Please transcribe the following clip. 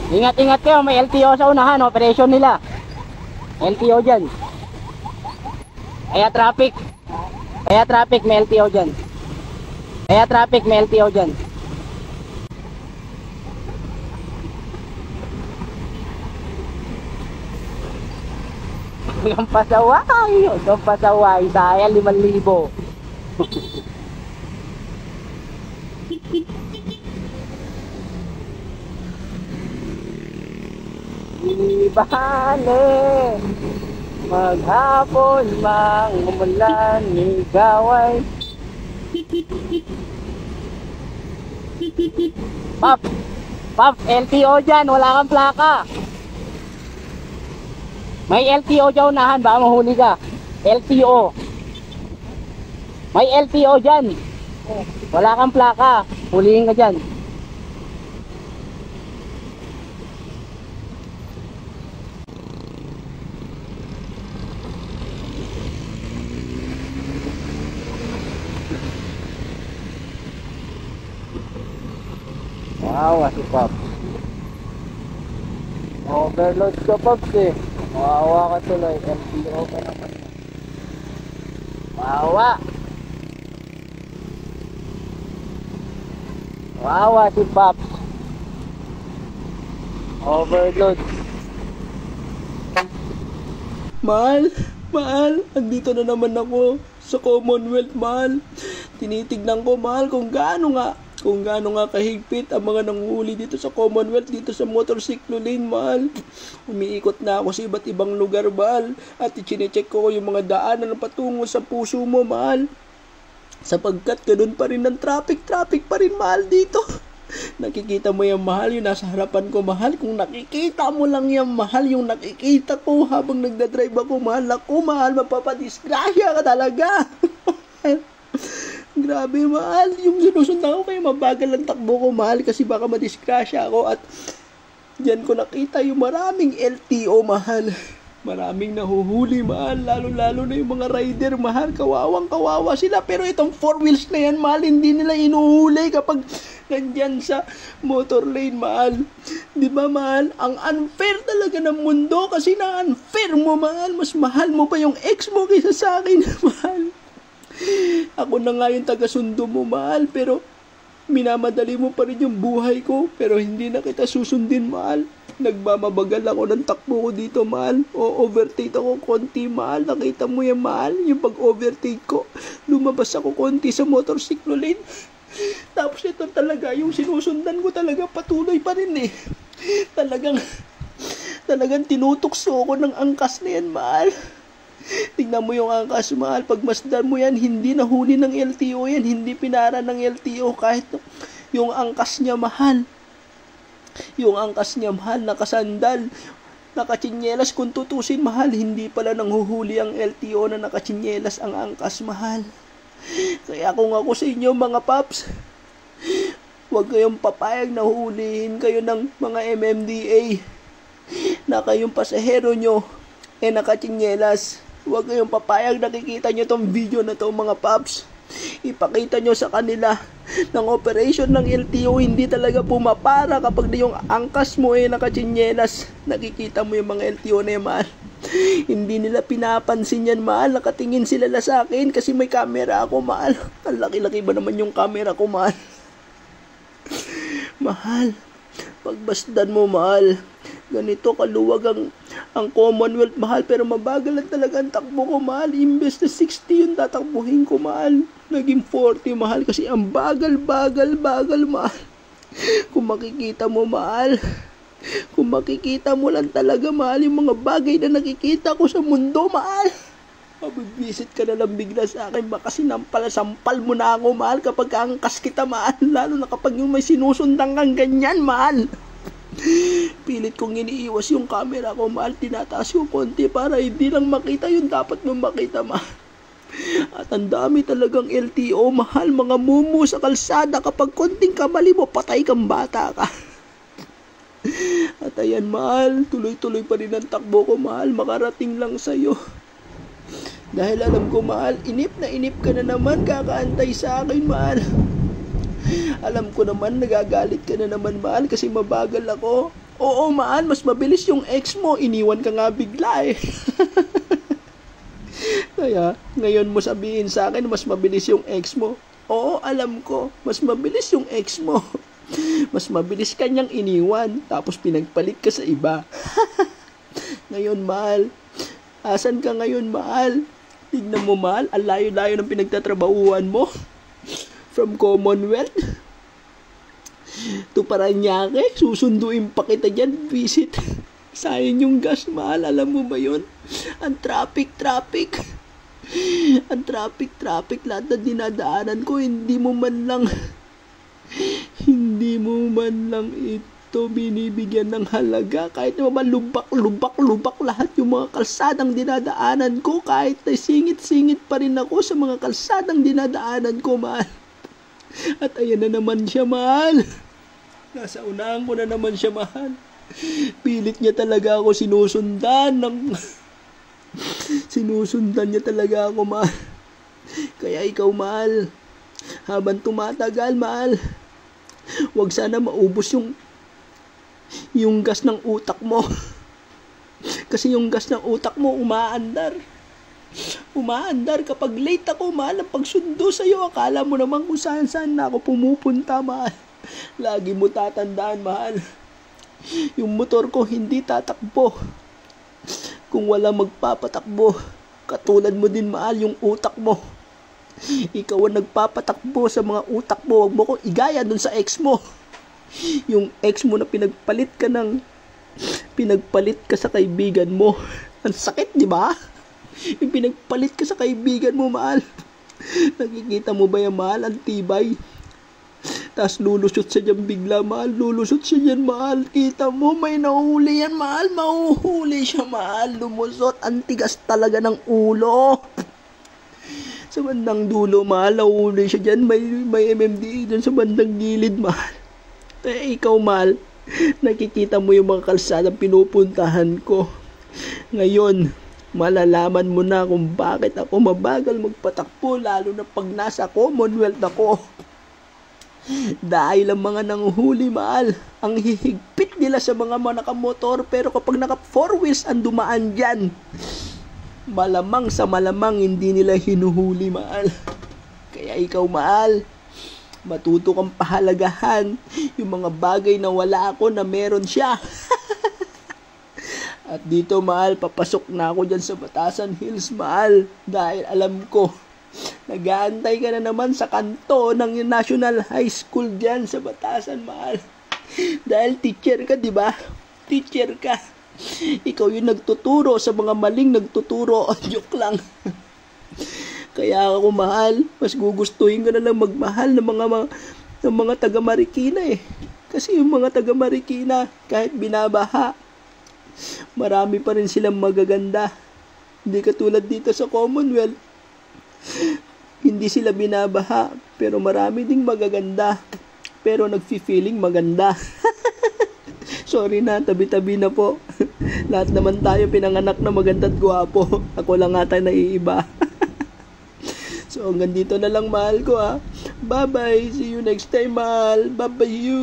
Ingat-ingat kayo, may LTO sa unahan, operation nila. LTO dyan. Kaya traffic. Kaya traffic, may LTO dyan. Kaya traffic, may LTO dyan. Hanggang pasaway. Hanggang pasaway. Sayang 5,000. Di bale maghapon mang umulan, ikaw ay Pop! Pop! LTO dyan, wala kang plaka. May LTO dyan unahan, baka mahuli ka. LTO. May LTO dyan. Wala kang plaka, hulihin ka dyan. Wow, si Pops. Overload ka, Pops eh. Mawawa ka tuloy. LTO ka naman. Mawawa. Mawawa si Pops. Overload. Mahal, mahal, andito na naman ako sa Commonwealth, mahal. Tinitignan ko, mahal, kung gaano nga kahigpit ang mga nanguhuli dito sa Commonwealth, dito sa motorsiklo lane, mahal. Umiikot na ako sa iba't ibang lugar, mahal, at i-check ko yung mga daanan na patungo sa puso mo, mahal. Sapagkat ganun pa rin ang traffic pa rin, mahal, dito. Nakikita mo yung mahal, yung nasa harapan ko, mahal. Kung nakikita mo lang yung mahal, yung nakikita ko habang nagdadrive ako, mahal, ako, mahal, mapapadisgrasya ka talaga. Grabe, mahal. Yung sinusundan ko kayo, mabagal ang takbo ko, mahal, kasi baka madisgrasya ako. At diyan ko nakita yung maraming LTO, mahal. Maraming nahuhuli, mahal. Lalo-lalo na yung mga rider, mahal. Kawawang-kawawa sila. Pero itong 4 wheels na yan, mahal, hindi nila inuhuli kapag nandyan sa motor lane, mahal. Di ba, mahal? Ang unfair talaga ng mundo kasi na-unfair mo, mahal. Mas mahal mo pa yung ex mo kaysa sa akin, mahal. Ako na nga yung taga-sundo mo, mahal, pero minamadali mo pa rin yung buhay ko, pero hindi na kita susundin, mahal. Nagmamabagal ako ng takbo ko dito, mahal. O overtake ako konti, mahal. Nakita mo yan, mahal, yung pag-overtake ko. Lumabas ako konti sa motorsiklo lane. Tapos ito talaga, yung sinusundan ko talaga patuloy pa rin eh. Talagang tinutokso ko ng angkas na yan, mahal. Tingnan mo yung angkas, mahal. Pag masdan mo yan, hindi nahuli ng LTO yan. Hindi pinara ng LTO kahit yung angkas niya, mahal. Yung angkas niya, mahal, nakasandal, nakachinyelas. Kung tutusin, mahal, hindi pala nanghuhuli ang LTO na nakachinyelas ang angkas, mahal. Kaya kung ako sa inyo, mga paps, huwag kayong papayag na hulihin kayo ng mga MMDA na kayong pasahero nyo nakachinyelas. Huwag kayong papayag. Nakikita nyo tong video na to, mga paps. Ipakita nyo sa kanila ng operation ng LTO hindi talaga pumapara kapag yung angkas mo nakachinyelas. Nakikita mo yung mga LTO na yan, mahal. Hindi nila pinapansin yan, mahal. Nakatingin sila la sa akin kasi may camera ako, mahal. Ang laki-laki ba naman yung camera ko, mahal? Mahal, pagbasdan mo, mahal, ganito kaluwag ang Commonwealth, mahal, pero mabagal lang talaga ang takbo ko, mahal. Imbes na 60 yung tatakbuhin ko, mahal, naging 40, mahal, kasi ang bagal, mahal. Kung makikita mo, mahal, kung makikita mo lang talaga, mahal, yung mga bagay na nakikita ko sa mundo, mahal, mabibisit ka na lang bigla sa akin. Baka sampal mo na ako, mahal, kapag angkas kita, mahal. Lalo na kapag yung may sinusundang kang ganyan, mahal. Pilit kong iniiwas yung camera ko, mahal. Tinataas yung konti para hindi lang makita yung dapat mong makita, mahal. At ang dami talagang LTO, mahal. Mga mumu sa kalsada. Kapag konting kamali mo, patay kang bata ka. At ayan, mahal, tuloy-tuloy pa rin ang takbo ko, mahal. Makarating lang sa'yo. Dahil alam ko, mahal, inip ka na naman kakaantay sa akin, mahal. Alam ko naman nagagalit ka na naman, mahal, kasi mabagal ako. Oo, mahal, mas mabilis yung ex mo. Iniwan ka nga bigla eh. Kaya, ngayon mo sabihin sa akin, mas mabilis yung ex mo. Oo, alam ko, mas mabilis yung ex mo. Mas mabilis kanyang iniwan, tapos pinagpalit ka sa iba. Ngayon, mahal, asan ka ngayon, mahal? Tignan mo, mahal, ang layo-layo ng pinagtatrabahuan mo. From Commonwealth to Paranaque, susunduin pa kita dyan, visit. Sayang yung gas, mahal, alam mo ba yun? Ang traffic. Ang traffic, lahat na dinadaanan ko, hindi mo man lang ito binibigyan ng halaga. Kahit naman lubak lahat yung mga kalsadang dinadaanan ko, kahit na singit pa rin ako sa mga kalsadang dinadaanan ko, mahal. At ayan na naman siya, mahal. Nasa unahan ko na naman siya, mahal. Pilit niya talaga ako sinusundan niya talaga ako, mahal. Kaya ikaw, mahal, habang tumatagal, mahal, wag sana maubos yung gas ng utak mo. Kasi yung gas ng utak mo umaandar kapag late ako, mahal, ang pagsundo sa'yo. Akala mo naman kung saan na ako pumupunta, mahal. Lagi mo tatandaan, mahal, yung motor ko hindi tatakbo kung wala magpapatakbo. Katulad mo din, mahal, yung utak mo. Ikaw ang nagpapatakbo sa mga utak mo. Huwag mo ko igaya dun sa ex mo. Yung ex mo na pinagpalit ka sa kaibigan mo. Ang sakit, di ba? Yung pinagpalit ka sa kaibigan mo, mahal. Nakikita mo ba yan, mahal? Ang tibay. Tapos lulusot siya dyan bigla, mahal. Lulusot siya dyan, mahal. Kita mo, may nahuli yan, mahal. Mahuhuli siya, mahal. Lumusot. Ang tigas talaga ng ulo. Sa bandang dulo, mahal. Nahuli siya dyan. May MMDA dyan sa bandang gilid, mahal. Kaya ikaw, mahal, nakikita mo yung mga kalsadang pinupuntahan ko. Ngayon, malalaman mo na kung bakit ako mabagal magpatakbo, lalo na pag nasa Commonwealth ako. Dahil ang mga nanguhuli, mahal, ang hihigpit nila sa mga nakamotor, pero kapag naka 4 wheels ang dumaan dyan, malamang sa malamang hindi nila hinuhuli, mahal. Kaya ikaw, mahal, matuto kang pahalagahan yung mga bagay na wala ako na meron siya. At dito, mahal, papasok na ako dyan sa Batasan Hills, mahal, dahil alam ko nag-aantay ka na naman sa kanto ng National High School dyan sa Batasan, mahal. Dahil teacher ka, di ba? Teacher ka. Ikaw yung nagtuturo sa mga maling nagtuturo. Joke lang. Kaya ako, mahal, mas gugustuhin ko na lang magmahal ng mga taga Marikina eh. Kasi yung mga taga Marikina, kahit binabaha, marami pa rin silang magaganda. Hindi katulad dito sa Commonwealth. Hindi sila binabaha, pero marami ding magaganda. Pero nagfi-feeling maganda. Sorry na, tabi-tabi na po. Lahat naman tayo pinanganak na maganda at gwapo. Ako lang ata naiiba. So hanggang dito na lang, mahal ko, ha. Bye-bye. See you next time, mahal. Bye-bye you.